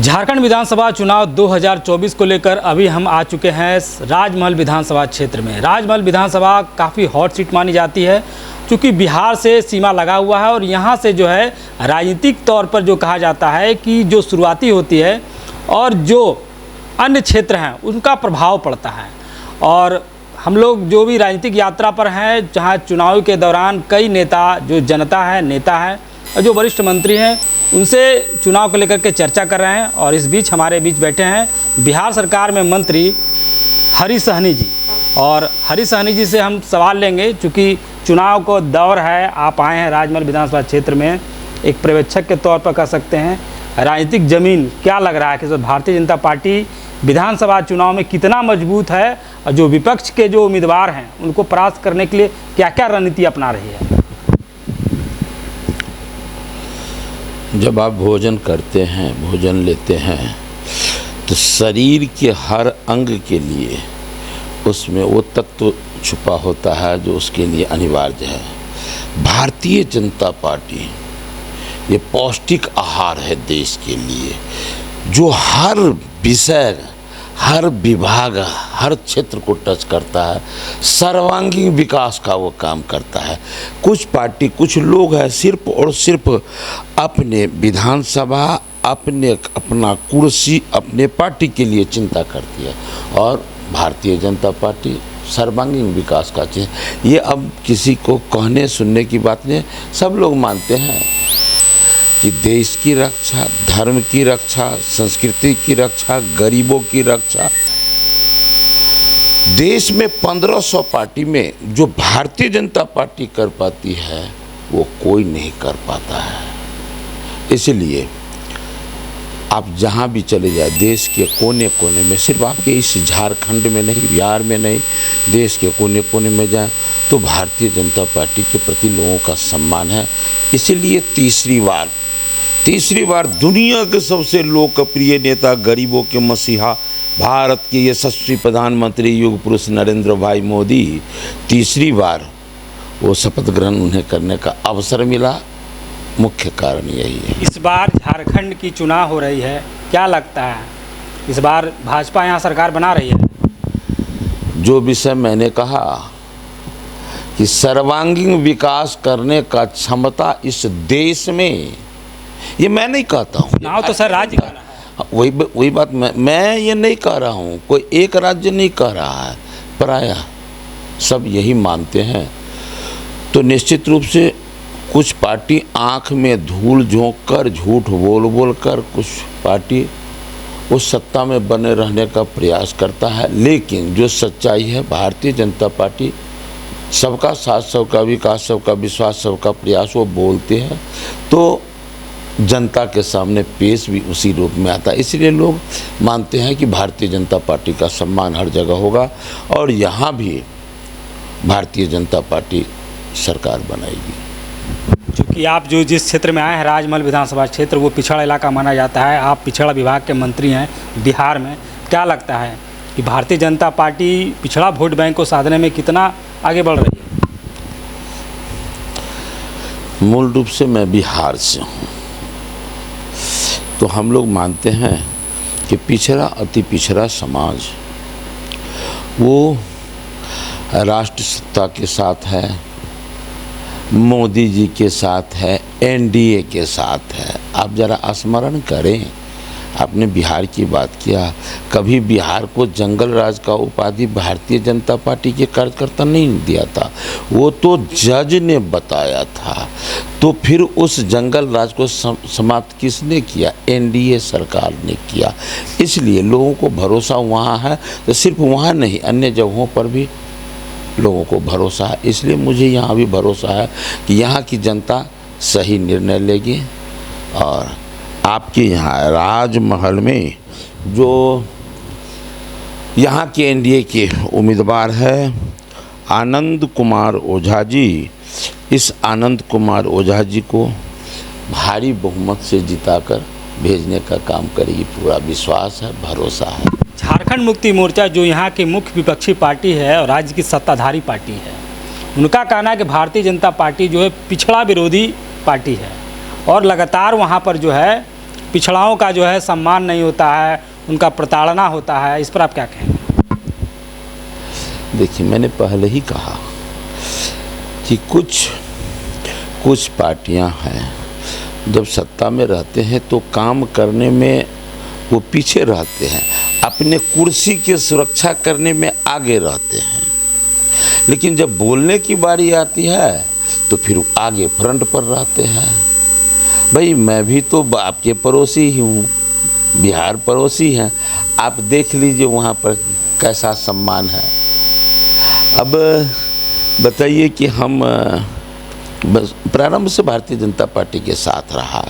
झारखंड विधानसभा चुनाव 2024 को लेकर अभी हम आ चुके हैं राजमहल विधानसभा क्षेत्र में। राजमहल विधानसभा काफ़ी हॉट सीट मानी जाती है क्योंकि बिहार से सीमा लगा हुआ है और यहाँ से जो है राजनीतिक तौर पर जो कहा जाता है कि जो शुरुआती होती है और जो अन्य क्षेत्र हैं उनका प्रभाव पड़ता है। और हम लोग जो भी राजनीतिक यात्रा पर हैं, जहाँ चुनाव के दौरान कई नेता, जो जनता है, नेता है और जो वरिष्ठ मंत्री हैं, उनसे चुनाव को लेकर के चर्चा कर रहे हैं। और इस बीच हमारे बीच बैठे हैं बिहार सरकार में मंत्री हरीश सहनी जी। और हरीश सहनी जी से हम सवाल लेंगे, चूँकि चुनाव को दौर है, आप आए हैं राजमहल विधानसभा क्षेत्र में, एक पर्यवेक्षक के तौर पर कह सकते हैं राजनीतिक ज़मीन क्या लग रहा है कि भारतीय जनता पार्टी विधानसभा चुनाव में कितना मजबूत है और जो विपक्ष के जो उम्मीदवार हैं उनको परास्त करने के लिए क्या क्या रणनीति अपना रही है? जब आप भोजन करते हैं, भोजन लेते हैं, तो शरीर के हर अंग के लिए उसमें वो तत्व छुपा होता है जो उसके लिए अनिवार्य है। भारतीय जनता पार्टी ये पौष्टिक आहार है देश के लिए, जो हर विषय, हर विभाग, हर क्षेत्र को टच करता है, सर्वांगीण विकास का वो काम करता है। कुछ पार्टी, कुछ लोग हैं सिर्फ और सिर्फ अपने विधानसभा, अपना कुर्सी, अपने पार्टी के लिए चिंता करती है। और भारतीय जनता पार्टी सर्वांगीण विकास का चीज़, ये अब किसी को कहने सुनने की बात नहीं, सब लोग मानते हैं कि देश की रक्षा, धर्म की रक्षा, संस्कृति की रक्षा, गरीबों की रक्षा, देश में 1500 पार्टी में जो भारतीय जनता पार्टी कर पाती है वो कोई नहीं कर पाता है। इसलिए आप जहाँ भी चले जाए, देश के कोने कोने में, सिर्फ आपके इस झारखंड में नहीं, बिहार में नहीं, देश के कोने कोने में जाएं तो भारतीय जनता पार्टी के प्रति लोगों का सम्मान है। इसलिए तीसरी बार दुनिया के सबसे लोकप्रिय नेता, गरीबों के मसीहा, भारत के यशस्वी प्रधानमंत्री युग पुरुष नरेंद्र भाई मोदी, तीसरी बार वो शपथ ग्रहण उन्हें करने का अवसर मिला। मुख्य कारण यही है। इस बार झारखंड की चुनाव हो रही है, क्या लगता है इस बार भाजपा यहाँ सरकार बना रही है? जो विषय मैंने कहा कि सर्वांगीण विकास करने का क्षमता इस देश में, ये मैं नहीं कहता हूँ, चुनाव तो सर राज्य का है। वही बात मैं ये नहीं कह रहा हूँ, कोई एक राज्य नहीं कह रहा है, प्रायः सब यही मानते हैं। तो निश्चित रूप से कुछ पार्टी आंख में धूल झोंक कर, झूठ बोल कर कुछ पार्टी उस सत्ता में बने रहने का प्रयास करता है। लेकिन जो सच्चाई है, भारतीय जनता पार्टी सबका साथ, सबका विकास, सबका विश्वास, सबका प्रयास वो बोलते हैं तो जनता के सामने पेश भी उसी रूप में आता है। इसलिए लोग मानते हैं कि भारतीय जनता पार्टी का सम्मान हर जगह होगा और यहाँ भी भारतीय जनता पार्टी सरकार बनाएगी। क्योंकि आप जो जिस क्षेत्र में आए हैं, राजमहल विधानसभा क्षेत्र, वो पिछड़ा इलाका माना जाता है। आप पिछड़ा विभाग के मंत्री हैं बिहार में, क्या लगता है कि भारतीय जनता पार्टी पिछड़ा वोट बैंक को साधने में कितना आगे बढ़ रही है? मूल रूप से मैं बिहार से हूँ, तो हम लोग मानते हैं कि पिछड़ा, अति पिछड़ा समाज वो राष्ट्र सत्ता के साथ है, मोदी जी के साथ है, एनडीए के साथ है। आप जरा स्मरण करें, आपने बिहार की बात किया, कभी बिहार को जंगल राज का उपाधि भारतीय जनता पार्टी के कार्यकर्ता नहीं दिया था, वो तो जज ने बताया था। तो फिर उस जंगल राज को समाप्त किसने किया? एनडीए सरकार ने किया। इसलिए लोगों को भरोसा वहाँ है, तो सिर्फ वहाँ नहीं, अन्य जगहों पर भी लोगों को भरोसा है। इसलिए मुझे यहाँ भी भरोसा है कि यहाँ की जनता सही निर्णय लेगी। और आपके यहाँ राजमहल में जो यहाँ के एनडीए के उम्मीदवार है आनंद कुमार ओझा जी, इस आनंद कुमार ओझा जी को भारी बहुमत से जिताकर भेजने का काम करेगी, पूरा विश्वास है, भरोसा है। झारखंड मुक्ति मोर्चा जो यहाँ की मुख्य विपक्षी पार्टी है और राज्य की सत्ताधारी पार्टी है, उनका कहना है कि भारतीय जनता पार्टी जो है पिछड़ा विरोधी पार्टी है और लगातार वहाँ पर जो है पिछड़ाओं का जो है सम्मान नहीं होता है, उनका प्रताड़ना होता है, इस पर आप क्या कहेंगे? देखिए, मैंने पहले ही कहा कि कुछ पार्टियां हैं जब सत्ता में रहते हैं तो काम करने में वो पीछे रहते हैं, अपने कुर्सी की सुरक्षा करने में आगे रहते हैं, लेकिन जब बोलने की बारी आती है तो फिर आगे फ्रंट पर रहते हैं। भाई, मैं भी तो आपके पड़ोसी ही हूँ, बिहार पड़ोसी हैं, आप देख लीजिए वहाँ पर कैसा सम्मान है। अब बताइए कि हम बस प्रारंभ से भारतीय जनता पार्टी के साथ रहा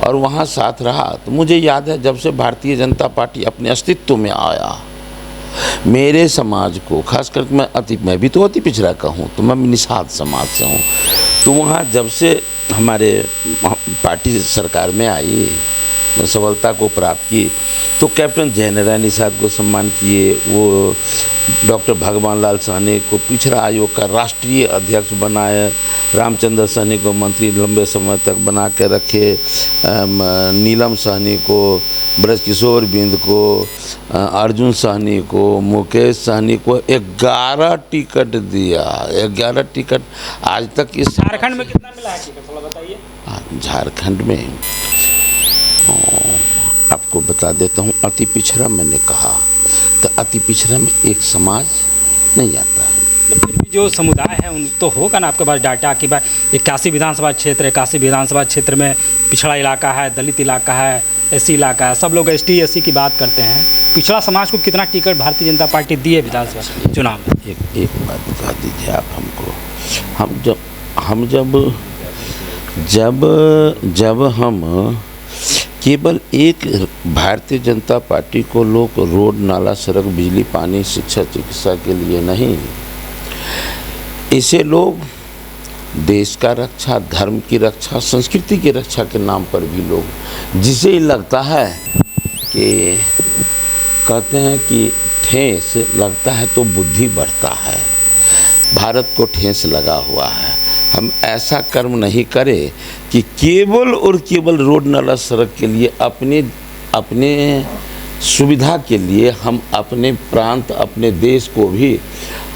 और वहाँ साथ रहा तो मुझे याद है जब से भारतीय जनता पार्टी अपने अस्तित्व में आया, मेरे समाज को खास करके मैं भी तो अति पिछड़ा का हूँ, तो मैं निषाद समाज से हूँ, तो वहाँ जब से हमारे पार्टी सरकार में आई, सफलता को प्राप्त की, तो कैप्टन जयनारायण निषाद को सम्मान किए, वो डॉक्टर भगवान लाल सहनी को पिछड़ा आयोग का राष्ट्रीय अध्यक्ष बनाए, रामचंद्र सहनी को मंत्री लंबे समय तक बना के रखे, नीलम सहनी को, ब्रजकिशोर बिंद को, अर्जुन सहनी को, मुकेश सहनी को 11 टिकट दिया। 11 टिकट आज तक इस झारखंड में कितना मिला है टिकट, थोड़ा बताइए। झारखंड में आपको बता देता हूँ, अति पिछड़ा मैंने कहा तो अति पिछड़ा में एक समाज नहीं आता है। तो फिर भी जो समुदाय है उन तो होगा ना आपके पास डाटा कि भाई 81 विधानसभा क्षेत्र में पिछड़ा इलाका है, दलित इलाका है, एससी इलाका है, सब लोग एसटी एससी की बात करते हैं। पिछड़ा समाज को कितना टिकट भारतीय जनता पार्टी दी है विधानसभा चुनाव में? एक बात बता दीजिए आप हमको, हम केवल एक भारतीय जनता पार्टी को लोग रोड, नाला, सड़क, बिजली, पानी, शिक्षा, चिकित्सा के लिए नहीं, इसे लोग देश का रक्षा, धर्म की रक्षा, संस्कृति की रक्षा के नाम पर भी लोग, जिसे ही लगता है कि कहते हैं कि ठेस लगता है तो बुद्धि बढ़ता है, भारत को ठेस लगा हुआ है। हम ऐसा कर्म नहीं करें कि केवल और केवल रोड, नाला, सड़क के लिए, अपने सुविधा के लिए हम अपने प्रांत, अपने देश को भी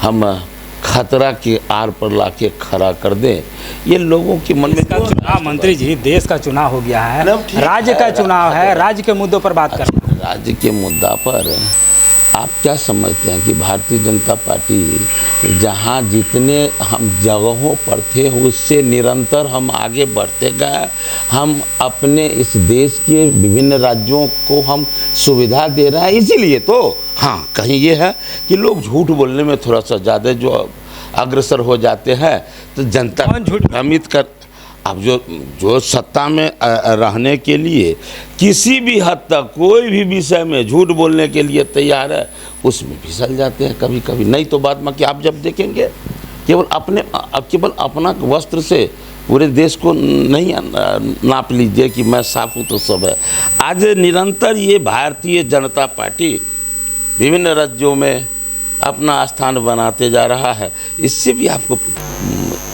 हम खतरा के आर पर लाके खड़ा कर दें। ये लोगों के मन में चुनाव, मंत्री जी, देश का चुनाव हो गया है, राज्य का चुनाव है, राज्य के मुद्दों पर बात करना है। राज्य के मुद्दा पर आप क्या समझते हैं कि भारतीय जनता पार्टी जहां जितने हम जगहों पर थे उससे निरंतर हम आगे बढ़ते गए। हम अपने इस देश के विभिन्न राज्यों को हम सुविधा दे रहे हैं, इसीलिए तो हाँ, कहीं ये है कि लोग झूठ बोलने में थोड़ा सा ज़्यादा जो अग्रसर हो जाते हैं, तो जनता भ्रमित कर। अब जो सत्ता में रहने के लिए किसी भी हद तक कोई भी विषय में झूठ बोलने के लिए तैयार है, उसमें फिसल जाते हैं कभी कभी। नहीं तो बाद में कि आप जब देखेंगे केवल अपना वस्त्र से पूरे देश को नहीं नाप लीजिए कि मैं साफ हूँ तो सब है। आज निरंतर ये भारतीय जनता पार्टी विभिन्न राज्यों में अपना स्थान बनाते जा रहा है। इससे भी आपको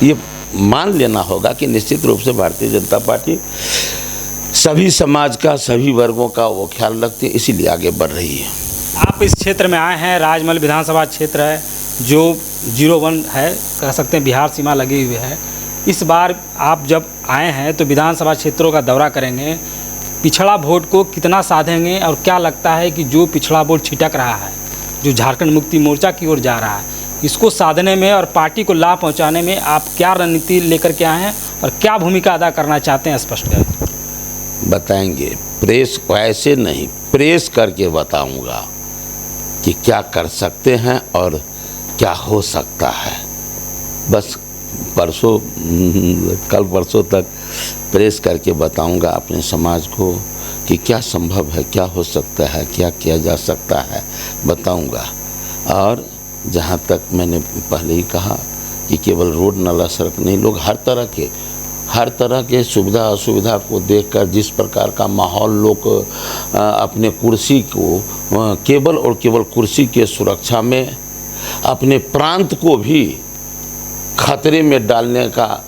ये मान लेना होगा कि निश्चित रूप से भारतीय जनता पार्टी सभी समाज का, सभी वर्गों का वो ख्याल रखती है, इसीलिए आगे बढ़ रही है। आप इस क्षेत्र में आए हैं, राजमहल विधानसभा क्षेत्र है जो 01 है, कह सकते हैं बिहार सीमा लगी हुई है। इस बार आप जब आए हैं तो विधानसभा क्षेत्रों का दौरा करेंगे, पिछड़ा वोट को कितना साधेंगे और क्या लगता है कि जो पिछड़ा वोट छिटक रहा है, जो झारखंड मुक्ति मोर्चा की ओर जा रहा है, इसको साधने में और पार्टी को लाभ पहुंचाने में आप क्या रणनीति लेकर के आए हैं और क्या भूमिका अदा करना चाहते हैं, स्पष्ट करें। बताएंगे, प्रेस ऐसे नहीं, प्रेस करके बताऊंगा कि क्या कर सकते हैं और क्या हो सकता है। बस कल परसों तक प्रेस करके बताऊंगा अपने समाज को कि क्या संभव है, क्या हो सकता है, क्या किया जा सकता है, बताऊंगा। और जहाँ तक मैंने पहले ही कहा कि केवल रोड, नाला, सड़क नहीं, लोग हर तरह के सुविधा असुविधा को देखकर जिस प्रकार का माहौल लोग अपने कुर्सी को केवल और केवल कुर्सी के सुरक्षा में अपने प्रांत को भी खतरे में डालने का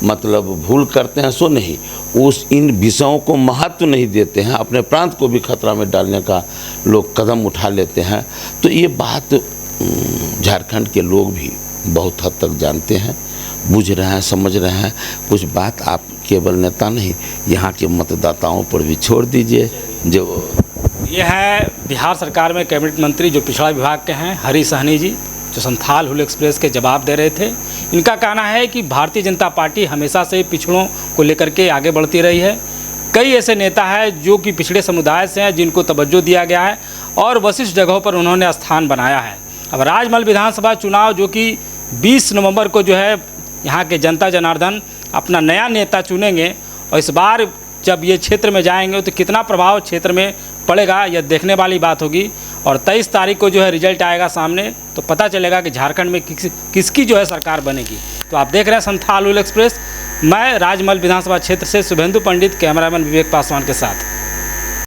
मतलब भूल करते हैं सो नहीं, उस इन विषयों को महत्व नहीं देते हैं, अपने प्रांत को भी खतरा में डालने का लोग कदम उठा लेते हैं। तो ये बात झारखंड के लोग भी बहुत हद तक जानते हैं, बुझ रहे हैं, समझ रहे हैं। कुछ बात आप केवल नेता नहीं, यहाँ के मतदाताओं पर भी छोड़ दीजिए। जो ये है बिहार सरकार में कैबिनेट मंत्री जो पिछड़ा विभाग के हैं, हरी सहनी जी, जो संथाल हुल एक्सप्रेस के जवाब दे रहे थे। इनका कहना है कि भारतीय जनता पार्टी हमेशा से पिछड़ों को लेकर के आगे बढ़ती रही है। कई ऐसे नेता हैं जो कि पिछड़े समुदाय से हैं, जिनको तवज्जो दिया गया है और विशिष्ट जगहों पर उन्होंने स्थान बनाया है। अब राजमहल विधानसभा चुनाव जो कि 20 नवंबर को जो है यहाँ के जनता जनार्दन अपना नया नेता चुनेंगे, और इस बार जब ये क्षेत्र में जाएंगे तो कितना प्रभाव क्षेत्र में पड़ेगा, यह देखने वाली बात होगी। और 23 तारीख को जो है रिजल्ट आएगा सामने, तो पता चलेगा कि झारखंड में किसकी जो है सरकार बनेगी। तो आप देख रहे हैं संथाल हुल एक्सप्रेस। मैं राजमहल विधानसभा क्षेत्र से शुभेंदु पंडित, कैमरामैन विवेक पासवान के साथ।